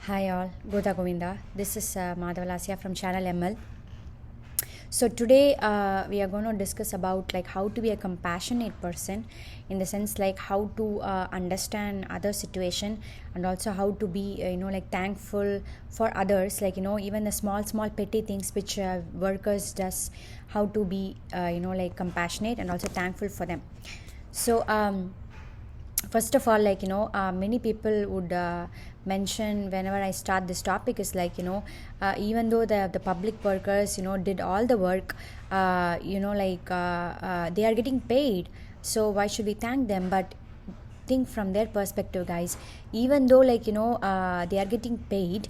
Hi all, Goda Govinda. This is Madhavalasya from Channel ML. So today we are going to discuss about like how to be a compassionate person, in the sense like how to understand other situation, and also how to be like thankful for others, like even the small petty things which workers does, how to be like compassionate and also thankful for them. So first of all, many people would mention whenever I start this topic is like even though the public workers did all the work, they are getting paid, so why should we thank them? But think from their perspective, guys. Even though they are getting paid,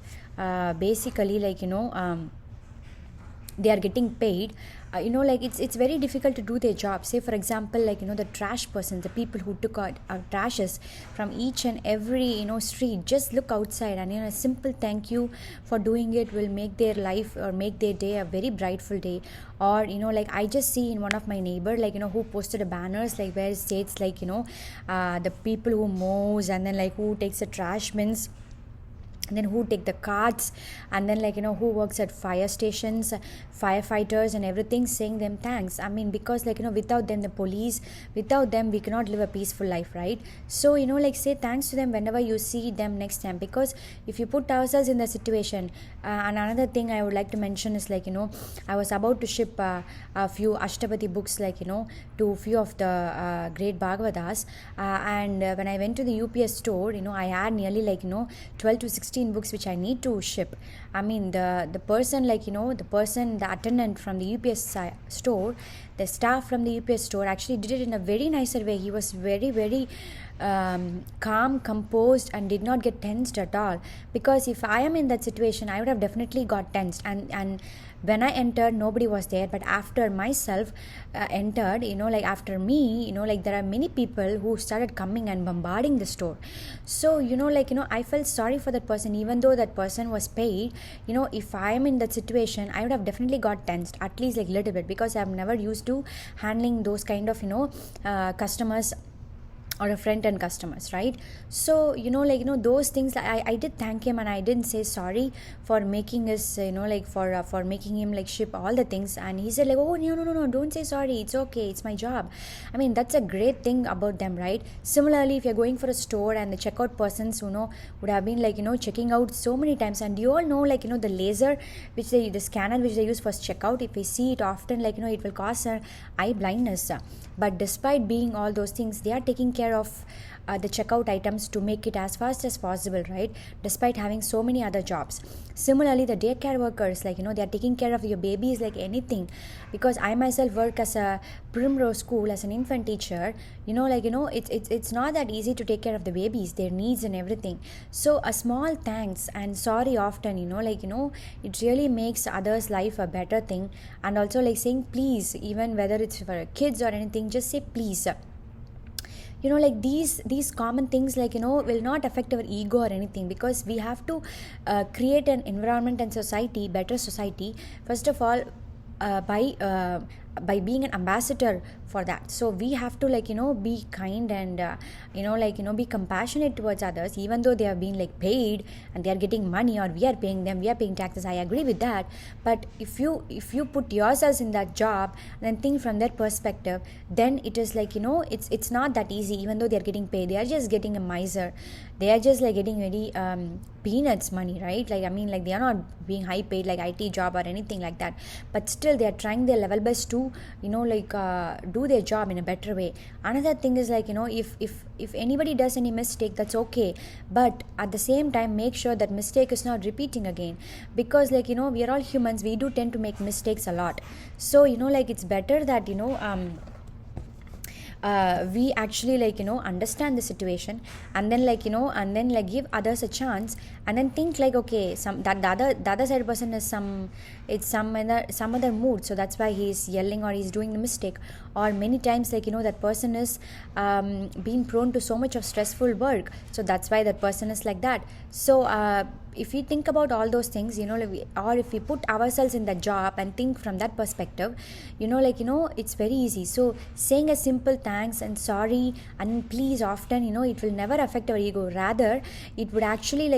basically they are getting paid, like it's very difficult to do their job. Say for example, the trash person, the people who took out our trashes from each and every street, just look outside, and a simple thank you for doing it will make their life or make their day a very brightful day. Or I just see in one of my neighbor, who posted a banners like where it states the people who mows, and then who takes the trash bins, and then who take the carts, and then who works at fire stations, firefighters and everything, saying them thanks. I mean, because without them, the police, without them, we cannot live a peaceful life, right? So say thanks to them whenever you see them next time, because if you put ourselves in the situation. And another thing I would like to mention is I was about to ship a few Ashtapati books, to few of the great Bhagavatas, and when I went to the UPS store, I had nearly 12 to 16 books which I need to ship. I mean, the person, the attendant from the UPS store, the staff from the UPS store actually did it in a very nicer way. He was very calm, composed, and did not get tensed at all. Because if I am in that situation, I would have definitely got tensed. And when I entered, nobody was there. But after myself entered, after me, there are many people who started coming and bombarding the store. So I felt sorry for that person, even though that person was paid. If I am in that situation, I would have definitely got tensed, at least little bit, because I'm never used to handling those kind of customers or a front end customers, right? So those things, I did thank him, and I didn't say sorry for making us for making him ship all the things. And he said oh, no, don't say sorry, it's okay, it's my job. I mean, that's a great thing about them, right? Similarly, if you're going for a store and the checkout persons would have been checking out so many times, and you all know the laser which the scanner which they use for checkout, if we see it often, it will cause eye blindness. But despite being all those things, they are taking care of the checkout items to make it as fast as possible, right? Despite having so many other jobs. Similarly, the daycare workers, they are taking care of your babies like anything. Because I myself work as a Primrose school as an infant teacher. It's not that easy to take care of the babies, their needs and everything. So a small thanks and sorry often, it really makes others' life a better thing. And also saying please, even whether it's for kids or anything, just say please. These common things will not affect our ego or anything, because we have to create an environment and society, better society, first of all, by being an ambassador for that. So we have to be kind and be compassionate towards others, even though they are being paid and they are getting money, or we are paying them, we are paying taxes. I agree with that. But if you put yourselves in that job and then think from their perspective, then it is it's not that easy. Even though they are getting paid, they are just getting a miser, they are just getting very peanuts money, right? They are not being high paid like IT job or anything like that. But still they are trying their level best to do their job in a better way. Another thing is if anybody does any mistake, that's okay, but at the same time make sure that mistake is not repeating again. Because we are all humans, we do tend to make mistakes a lot. So it's better that we actually understand the situation, and then give others a chance, and then think okay, some that the other side person is some other mood, so that's why he's yelling or he's doing the mistake. or many times like that person is being prone to so much of stressful work, so that's why that person is like that. So if we think about all those things, or if we put ourselves in that job and think from that perspective, it's very easy. So saying a simple thanks and sorry and please often, it will never affect our ego. Rather, it would actually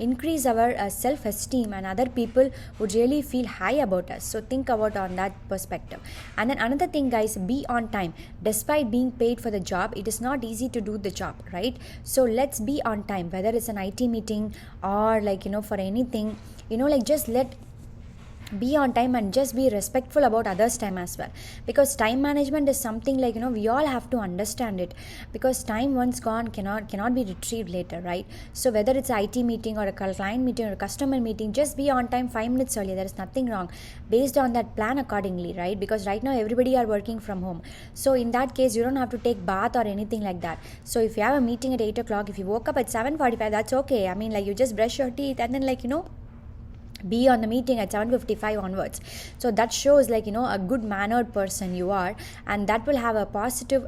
increase our self-esteem, and other people would really feel high about us. So think about on that perspective. And then another thing, guys, be on time. Despite being paid for the job, it is not easy to do the job, right? So let's be on time, whether it's an IT meeting or for anything, just be on time and just be respectful about others' time as well, because time management is something we all have to understand it, because time once gone cannot be retrieved later, right? So whether it's an IT meeting or a client meeting or a customer meeting, just be on time 5 minutes earlier. There is nothing wrong. Based on that, plan accordingly, right? Because right now everybody are working from home, so in that case you don't have to take bath or anything like that. So if you have a meeting at 8 o'clock, if you woke up at 7:45, that's okay. I mean, you just brush your teeth and then be on the meeting at 7:55 onwards. So that shows a good mannered person you are, and that will have a positive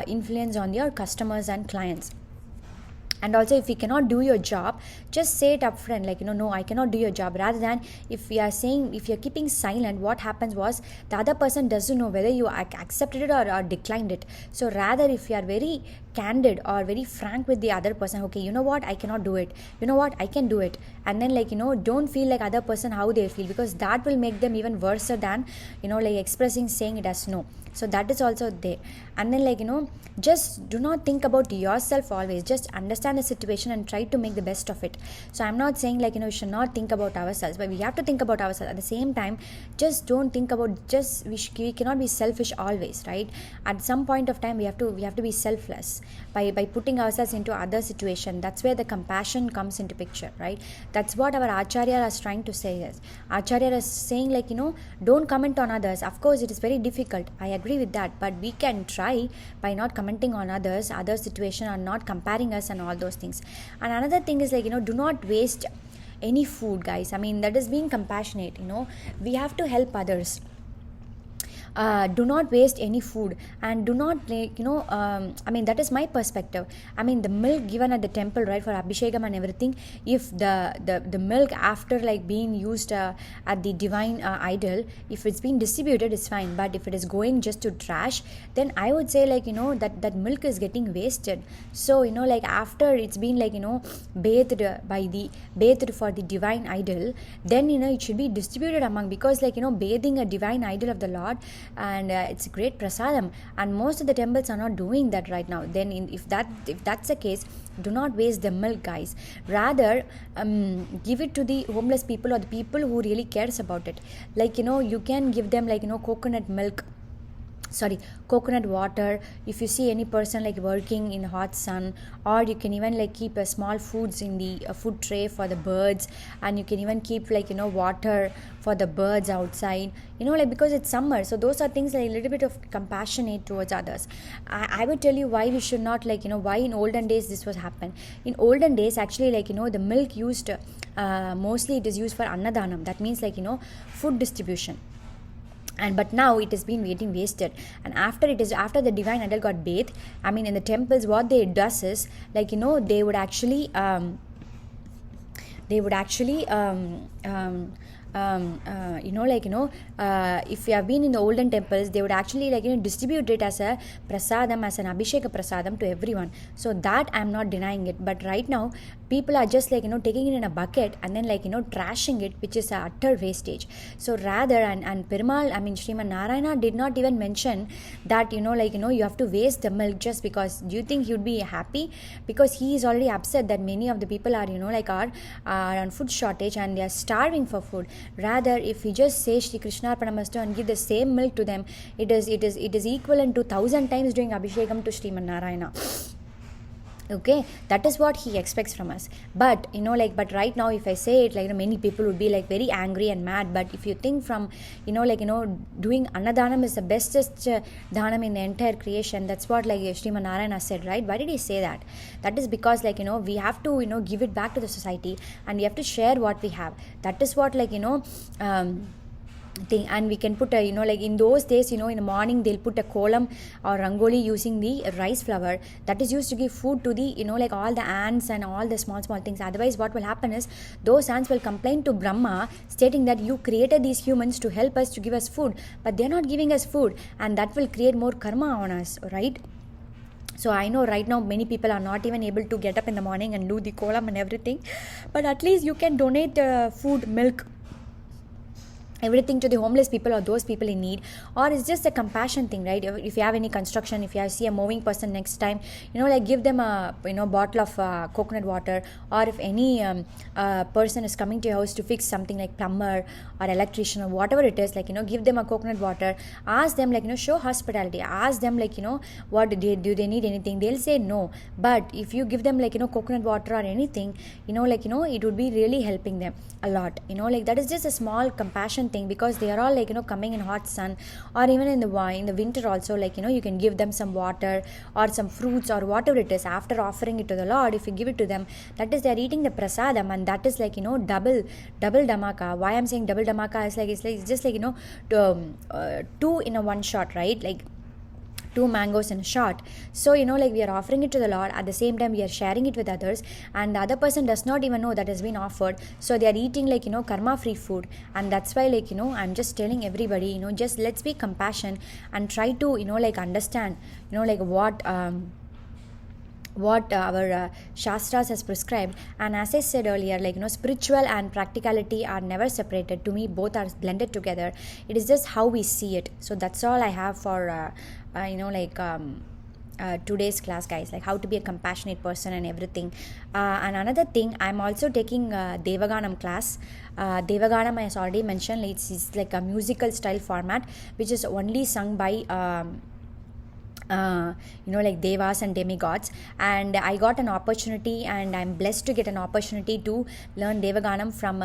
influence on your customers and clients. And also, if you cannot do your job, just say it upfront, no, I cannot do your job. Rather than if you're keeping silent, what happens was the other person doesn't know whether you accepted it or declined it. So rather, if you are very candid or very frank with the other person, okay, you know what, I cannot do it, you know what, I can do it, and then don't feel like other person how they feel, because that will make them even worse than expressing, saying it as no. So that is also there. And then just do not think about yourself always. Just understand the situation and try to make the best of it. So I'm not saying we should not think about ourselves, but we have to think about ourselves. At the same time, just don't think about we cannot be selfish always, right? At some point of time we have to be selfless by putting ourselves into other situation. That's where the compassion comes into picture, right? That's what our Acharya is trying to say. Is Acharya is saying don't comment on others. Of course it is very difficult, I agree with that, but we can try by not commenting on others, other situation, or not comparing us and all those things. And another thing is do not waste any food, guys. I mean, that is being compassionate. We have to help others. Do not waste any food, and do not I mean, that is my perspective. I mean, the milk given at the temple, right, for Abhishekam and everything, if the milk after being used at the divine idol, if it's being distributed, it's fine. But if it is going just to trash, then I would say that milk is getting wasted. So after it's been bathed for the divine idol, then it should be distributed among, because bathing a divine idol of the Lord, and it's a great prasadam, and most of the temples are not doing that right now. Then if that's the case, do not waste the milk, guys. Rather give it to the homeless people or the people who really cares about it. You can give them coconut water. If you see any person working in hot sun, or you can even keep small foods in the food tray for the birds, and you can even keep water for the birds outside, because it's summer. So those are things a little bit of compassionate towards others. I would tell you why we should not why in olden days this was happen. In olden days, actually, the milk used mostly it is used for annadanam. That means food distribution. But now it has been getting wasted. And after the divine idol got bathed, I mean, in the temples, what they does is they would actually if you have been in the olden temples, they would actually distribute it as a prasadam, as an abhisheka prasadam to everyone. So that I'm not denying it. But right now people are just taking it in a bucket and then trashing it, which is a utter wastage. So rather, and Perumal, I mean Sriman Narayana did not even mention that you have to waste the milk just because. Do you think he would be happy? Because he is already upset that many of the people are are on food shortage and they are starving for food. Rather, if we just say Shri Krishna Arpanamastu and give the same milk to them, it is equivalent to 1,000 times doing Abhishekam to Sriman Narayana. Okay, that is what he expects from us. But but right now if I say it, many people would be very angry and mad. But if you think from doing annadanam is the bestest dhanam in the entire creation, that's what Sriman Narayana said, right? Why did he say that? That is because we have to give it back to the society, and we have to share what we have. That is what thing. And we can put a, like in those days, in the morning they'll put a kolam or rangoli using the rice flour that is used to give food to the, like all the ants and all the small small things. Otherwise what will happen is those ants will complain to Brahma, stating that you created these humans to help us, to give us food, but they're not giving us food, and that will create more karma on us, right? So I know right now many people are not even able to get up in the morning and do the kolam and everything, but at least you can donate food, milk, everything to the homeless people or those people in need. Or it's just a compassion thing, right? If you have any construction, if you see a moving person next time, like give them a bottle of coconut water. Or if any person is coming to your house to fix something like plumber or electrician or whatever it is, like give them a coconut water. Ask them, like show hospitality. Ask them, like what do they need anything. They'll say no, but if you give them, like coconut water or anything, it would be really helping them a lot. Like that is just a small compassion thing, because they are all, like coming in hot sun, or even in the winter also, like you can give them some water or some fruits or whatever it is. After offering it to the Lord, if you give it to them, that is, they are eating the prasadam, and that is like double dhamaka. Why I'm saying double dhamaka is like it's just like two in a one shot, right? Like two mangoes in a shot. So like we are offering it to the Lord, at the same time we are sharing it with others, and the other person does not even know that has been offered. So they are eating, like karma free food. And that's why, like I'm just telling everybody, just let's be compassionate and try to like understand like what our shastras has prescribed. And as I said earlier, like spiritual and practicality are never separated. To me, both are blended together. It is just how we see it. So that's all I have for today's class, guys, like how to be a compassionate person and everything. And another thing, I'm also taking Devaganam class. Devaganam, as already mentioned, it's like a musical style format which is only sung by like devas and demigods. And I got an opportunity, and I'm blessed to get an opportunity to learn Devaganam from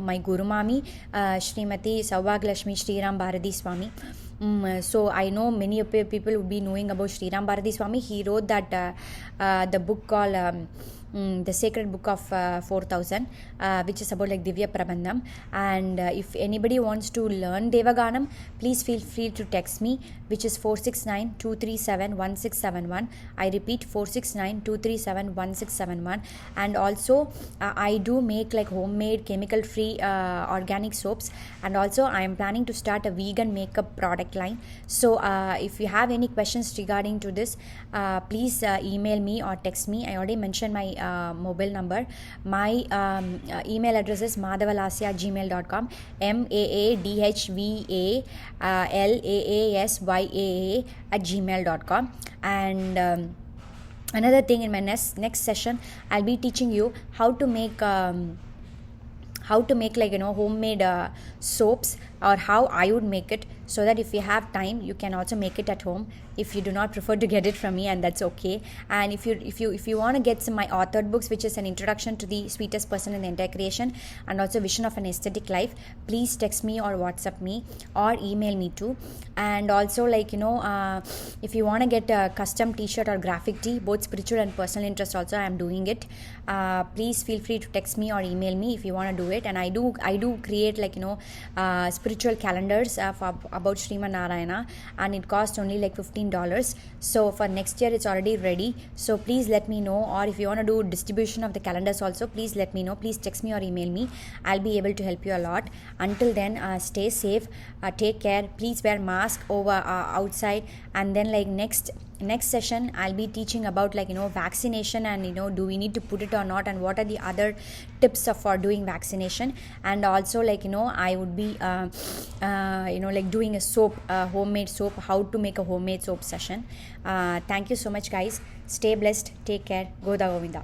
my Guru Mami, Srimati Saubhaglakshmi Sriram Bharati Swami. So I know many of people would be knowing about Sriram Bharati Swami. He wrote that the book called the sacred book of 4000, which is about like Divya Prabandham. And if anybody wants to learn Devaganam, please feel free to text me, which is 469-237-1671. I repeat, 469-237-1671. And also I do make like homemade chemical free organic soaps, and also I am planning to start a vegan makeup product line. So if you have any questions regarding to this, please email me or text me. I already mentioned my mobile number. My email address is madhavalasya@gmail.com, madhavalasyaa@gmail.com. And another thing, in my next session I'll be teaching you how to make like homemade soaps, or how I would make it, so that if you have time you can also make it at home, if you do not prefer to get it from me, and that's okay. And if you want to get some my authored books, which is an introduction to the sweetest person in the entire creation, and also vision of an aesthetic life, please text me or WhatsApp me or email me too. And also, like if you want to get a custom t-shirt or graphic tee, both spiritual and personal interest also, I am doing it. Please feel free to text me or email me if you want to do it. And I do create like spiritual calendars for about Sriman Narayana, and it costs only like $15. So for next year it's already ready, so please let me know. Or if you want to do distribution of the calendars also, please let me know. Please text me or email me. I'll be able to help you a lot. Until then, stay safe, take care, please wear mask over outside. And then like next session I'll be teaching about like vaccination, and do we need to put it or not, and what are the other tips for doing vaccination. And also like I would be like doing a soap, homemade soap, how to make a homemade soap session. Thank you so much, guys. Stay blessed, take care, Goda Govinda.